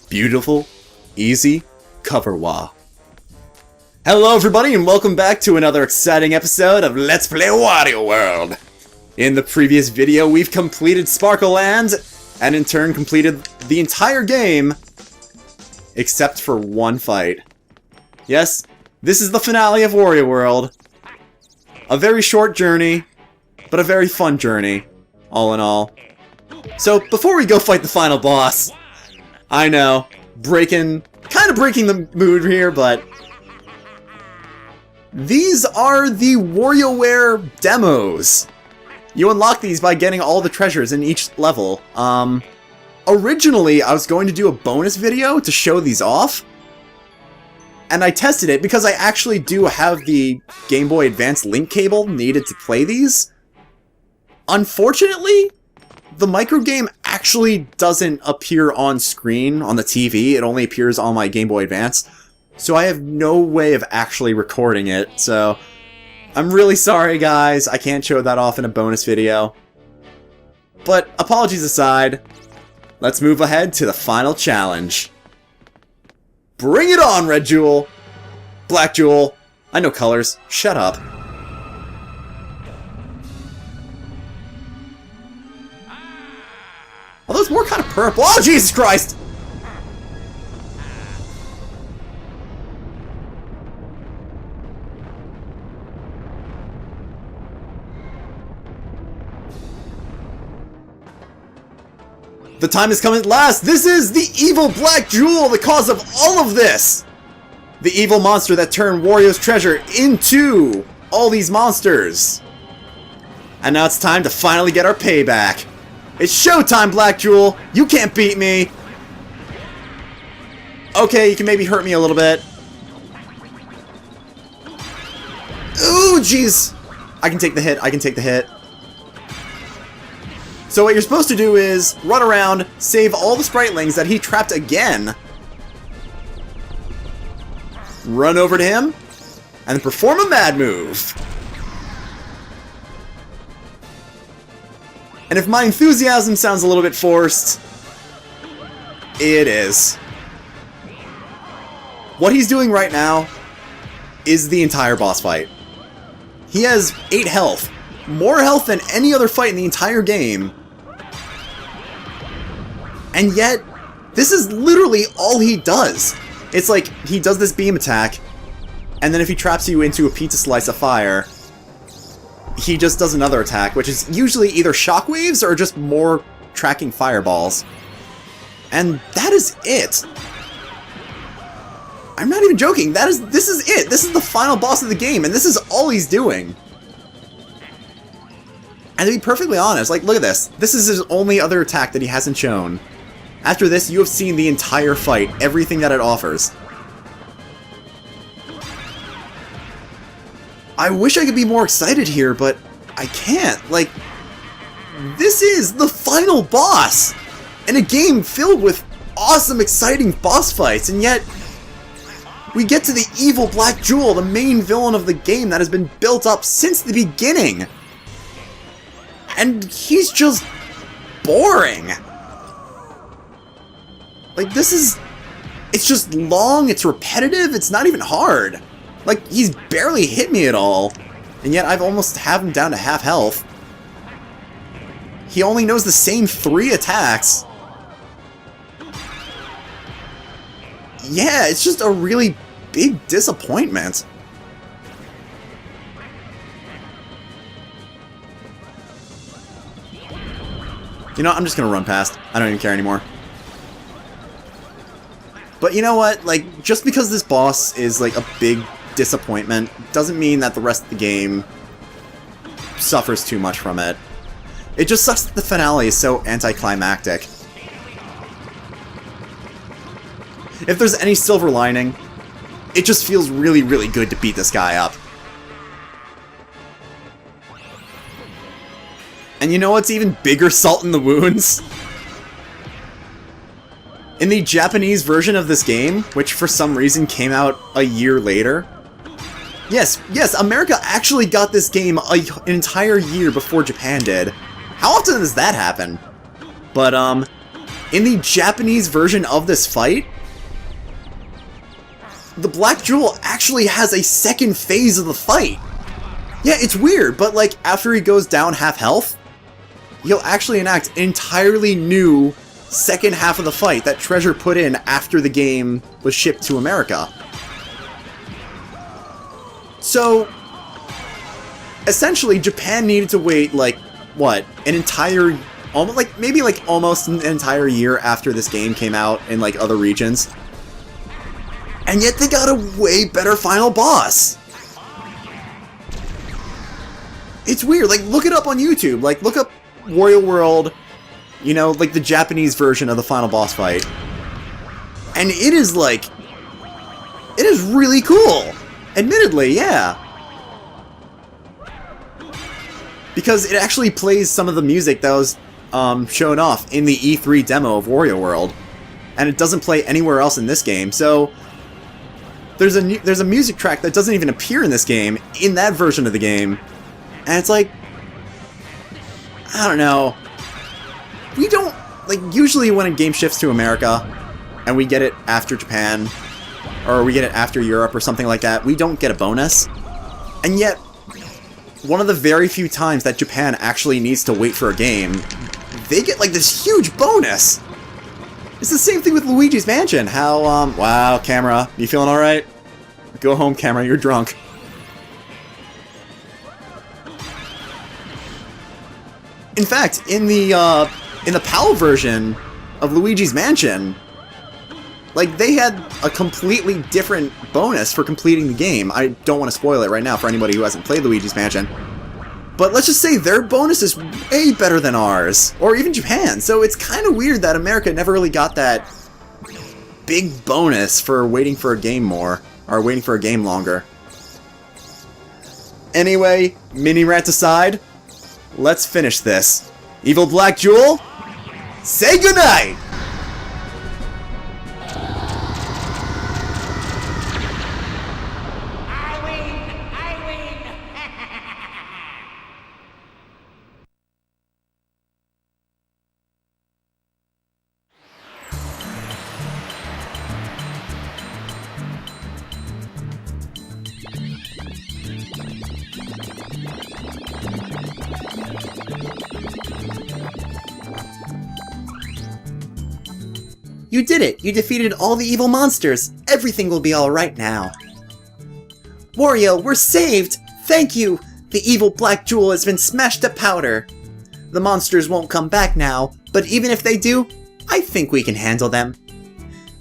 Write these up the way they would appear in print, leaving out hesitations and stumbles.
beautiful, easy cover wa. Hello everybody and welcome back to another exciting episode of Let's Play Wario World! In the previous video we've completed Sparkle Land, and in turn completed the entire game, except for one fight. Yes, this is the finale of Wario World. A very short journey, but a very fun journey, all in all. So, before we go fight the final boss, I know, kind of breaking the mood here, but these are the WarioWare demos. You unlock these by getting all the treasures in each level. Originally, I was going to do a bonus video to show these off, and I tested it because I actually do have the Game Boy Advance link cable needed to play these. Unfortunately, the microgame actually doesn't appear on screen on the TV, it only appears on my Game Boy Advance, so I have no way of actually recording it, so I'm really sorry guys, I can't show that off in a bonus video. But apologies aside, let's move ahead to the final challenge. Bring it on, Red Jewel! Black Jewel! I know colors, shut up. Oh, those were kind of purple. Oh, Jesus Christ! The time has come at last! This is the evil Black Jewel, the cause of all of this! The evil monster that turned Wario's treasure into all these monsters. And now it's time to finally get our payback. It's showtime, Black Jewel! You can't beat me! Okay, you can maybe hurt me a little bit. Ooh, jeez! I can take the hit, I can take the hit. So what you're supposed to do is run around, save all the Spritelings that he trapped again, run over to him, and perform a mad move. And if my enthusiasm sounds a little bit forced, it is. What he's doing right now is the entire boss fight. He has 8 health. More health than any other fight in the entire game. And yet, this is literally all he does. It's like, he does this beam attack, and then if he traps you into a pizza slice of fire, he just does another attack, which is usually either shockwaves or just more tracking fireballs. And that is it. I'm not even joking, this is it. This is the final boss of the game, and this is all he's doing. And to be perfectly honest, like, look at this. This is his only other attack that he hasn't shown. After this, you have seen the entire fight, everything that it offers. I wish I could be more excited here, but I can't. Like, this is the final boss! In a game filled with awesome, exciting boss fights, and yet we get to the evil Black Jewel, the main villain of the game that has been built up since the beginning. And he's just boring. Like, it's just long, it's repetitive, it's not even hard. Like, he's barely hit me at all, and yet I've almost have him down to half health. He only knows the same 3 attacks. Yeah, it's just a really big disappointment. You know, I'm just gonna run past. I don't even care anymore. But you know what? Like, just because this boss is, like, a big disappointment doesn't mean that the rest of the game suffers too much from it. It just sucks that the finale is so anticlimactic. If there's any silver lining, it just feels really, really good to beat this guy up. And you know what's even bigger salt in the wounds? In the Japanese version of this game, which for some reason came out a year later, yes, America actually got this game an entire year before Japan did. How often does that happen? But, in the Japanese version of this fight, the Black Jewel actually has a second phase of the fight. Yeah, it's weird, but like after he goes down half health, he'll actually enact an entirely new second half of the fight that Treasure put in after the game was shipped to America. So, essentially, Japan needed to wait, like, what, an entire, almost an entire year after this game came out in, like, other regions. And yet they got a way better final boss! It's weird, like, look it up on YouTube, like, look up Wario World, you know, like the Japanese version of the final boss fight. And it is, like, it is really cool! Admittedly, yeah. Because it actually plays some of the music that was shown off in the E3 demo of Wario World. And it doesn't play anywhere else in this game, so there's a music track that doesn't even appear in this game, in that version of the game. And it's like, I don't know. We don't, like, usually when a game shifts to America, and we get it after Japan, or we get it after Europe or something like that, we don't get a bonus. And yet, one of the very few times that Japan actually needs to wait for a game, they get, like, this huge bonus! It's the same thing with Luigi's Mansion, how, wow, camera, you feeling alright? Go home, camera, you're drunk. In fact, in the PAL version of Luigi's Mansion, like, they had a completely different bonus for completing the game. I don't want to spoil it right now for anybody who hasn't played Luigi's Mansion. But let's just say their bonus is way better than ours, or even Japan, so it's kind of weird that America never really got that big bonus for waiting for a game more, or waiting for a game longer. Anyway, mini rant aside, let's finish this. Evil Black Jewel, say goodnight! You did it! You defeated all the evil monsters! Everything will be alright now. Wario, we're saved! Thank you! The evil Black Jewel has been smashed to powder! The monsters won't come back now, but even if they do, I think we can handle them.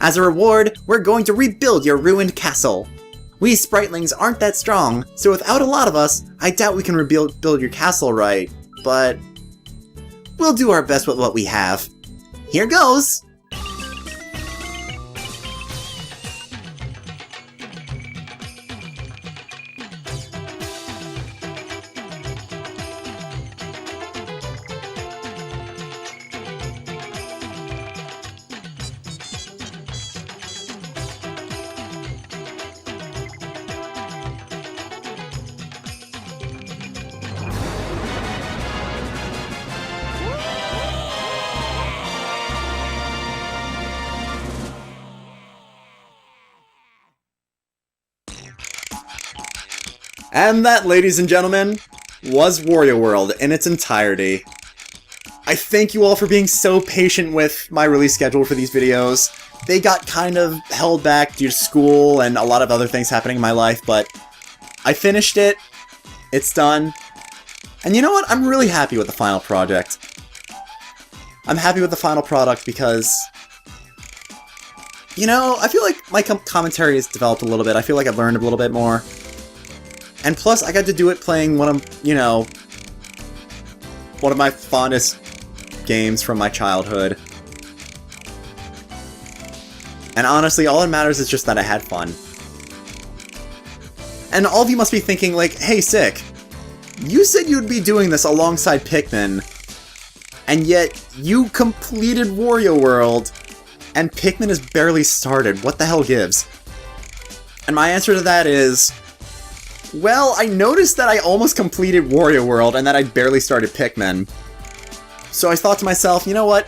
As a reward, we're going to rebuild your ruined castle. We Spritlings aren't that strong, so without a lot of us, I doubt we can build your castle right, but we'll do our best with what we have. Here goes! And that, ladies and gentlemen, was Wario World in its entirety. I thank you all for being so patient with my release schedule for these videos. They got kind of held back due to school and a lot of other things happening in my life, but I finished it, it's done, and you know what? I'm really happy with the final project. I'm happy with the final product because, you know, I feel like my commentary has developed a little bit. I feel like I've learned a little bit more. And plus, I got to do it playing one of, you know, one of my fondest games from my childhood. And honestly, all that matters is just that I had fun. And all of you must be thinking, like, hey, Sick, you said you'd be doing this alongside Pikmin, and yet you completed Wario World, and Pikmin has barely started. What the hell gives? And my answer to that is, well, I noticed that I almost completed Wario World and that I barely started Pikmin. So I thought to myself, you know what?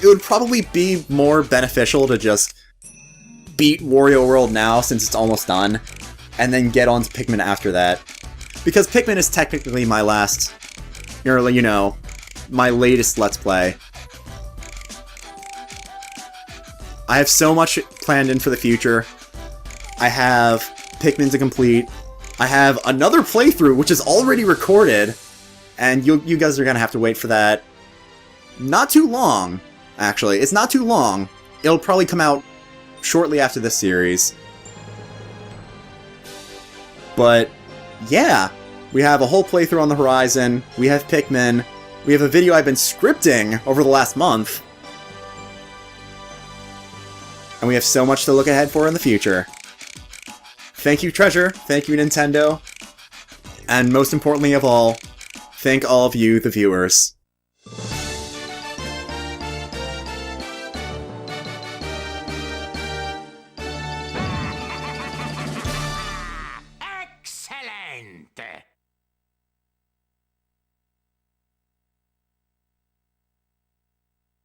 it would probably be more beneficial to just beat Wario World now, since it's almost done, and then get on to Pikmin after that. Because Pikmin is technically my last, or, you know, my latest Let's Play. I have so much planned in for the future. I have Pikmin to complete. I have another playthrough, which is already recorded, and you guys are gonna have to wait for that. Not too long, actually. It's not too long. It'll probably come out shortly after this series. But, yeah. We have a whole playthrough on the horizon. We have Pikmin. We have a video I've been scripting over the last month. And we have so much to look ahead for in the future. Thank you, Treasure. Thank you, Nintendo. And most importantly of all, thank all of you, the viewers. Excellent!